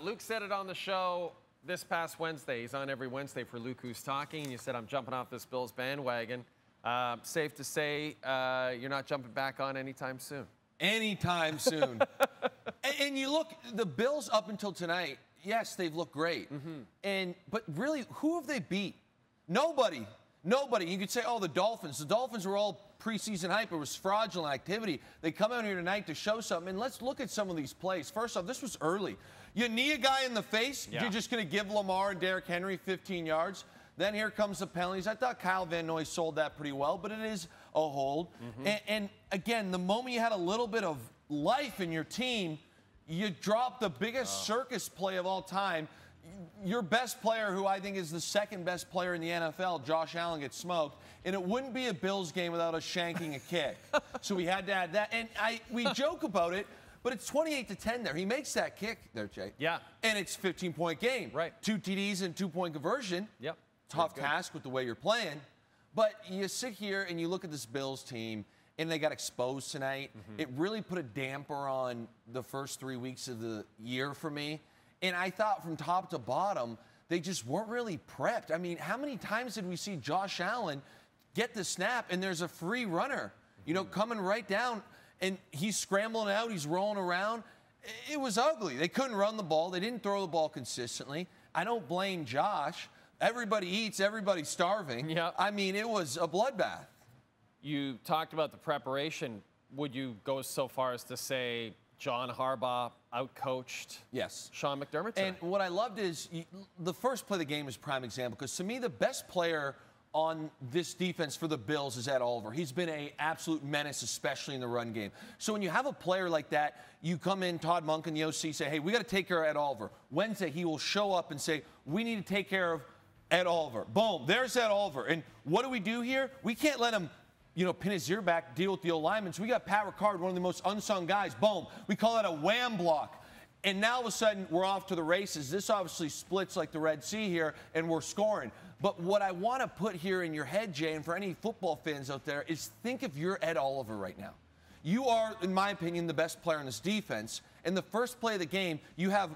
Luke said it on the show this past Wednesday. He's on every Wednesday for Luke Who's Talking. And you said, I'm jumping off this Bills bandwagon. Safe to say you're not jumping back on anytime soon. Anytime soon. and you look, the Bills up until tonight, yes, they've looked great. But really, who have they beat? Nobody. Nobody. You could say, oh, the Dolphins. The Dolphins were all preseason hype. It was fraudulent activity. They come out here tonight to show something. And let's look at some of these plays. First off, this was early. You knee a guy in the face. Yeah. You're just going to give Lamar and Derrick Henry 15 yards. Then here comes the penalties. I thought Kyle Van Noy sold that pretty well, but it is a hold. And again, the moment you had a little bit of life in your team, you dropped the biggest circus play of all time. Your best player, who I think is the second best player in the NFL, Josh Allen, gets smoked. And it wouldn't be a Bills game without us shanking a kick. So we had to add that. And we joke about it, but it's 28-10 there. He makes that kick there, Jay. Yeah. And it's a 15-point game. Right. 2 TDs and 2-point conversion. Yep. Tough task with the way you're playing. But you sit here and you look at this Bills team, and they got exposed tonight. It really put a damper on the first 3 weeks of the year for me. And I thought from top to bottom, they just weren't really prepped. I mean, how many times did we see Josh Allen get the snap and there's a free runner, you know, coming right down, and he's scrambling out, he's rolling around. It was ugly. They couldn't run the ball. They didn't throw the ball consistently. I don't blame Josh. Everybody eats, everybody's starving. Yep. I mean, it was a bloodbath. You talked about the preparation. Would you go so far as to say John Harbaugh outcoached Sean McDermott tonight? And what I loved is the first play of the game is prime example, because to me the best player on this defense for the Bills is Ed Oliver. He's been an absolute menace, especially in the run game. So when you have a player like that, you come in, Todd Monk and the OC say, hey, we got to take care of Ed Oliver. Wednesday, he will show up and say, we need to take care of Ed Oliver. Boom, there's Ed Oliver. And what do we do here? We can't let him, you know, pin his ear back, deal with the O-linemen. So we got Pat Ricard, one of the most unsung guys. Boom. We call that a wham block. And now all of a sudden, we're off to the races. This obviously splits like the Red Sea here, and we're scoring. But what I want to put here in your head, Jay, and for any football fans out there, is think if you're Ed Oliver right now. You are, in my opinion, the best player in this defense. In the first play of the game, you have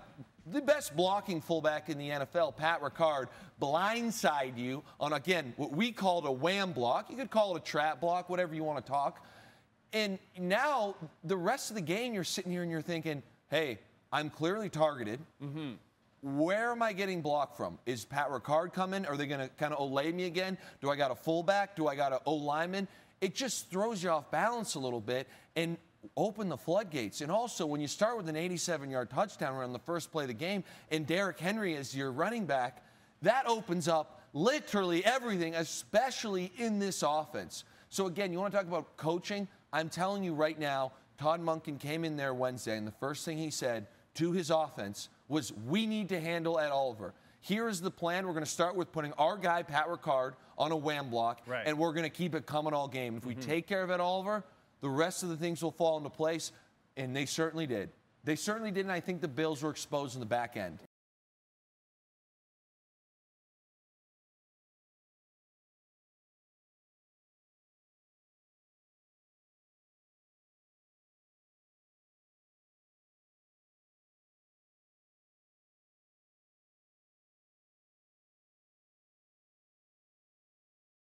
the best blocking fullback in the NFL, Pat Ricard, blindside you on, again, what we called a wham block. You could call it a trap block, whatever you want to talk. And now, the rest of the game, you're sitting here and you're thinking, hey, I'm clearly targeted. Where am I getting blocked from? Is Pat Ricard coming? Are they going to kind of Olay me again? Do I got a fullback? Do I got an O-lineman? It just throws you off balance a little bit and open the floodgates. And also, when you start with an 87-yard touchdown run on the first play of the game and Derrick Henry is your running back, that opens up literally everything, especially in this offense. So again, you want to talk about coaching? I'm telling you right now, Todd Monken came in there Wednesday, and the first thing he said to his offense was, we need to handle Ed Oliver. Here is the plan. We're going to start with putting our guy, Pat Ricard, on a wham block, and we're going to keep it coming all game. If we take care of Ed Oliver, the rest of the things will fall into place, and they certainly did. They certainly did, and I think the Bills were exposed in the back end.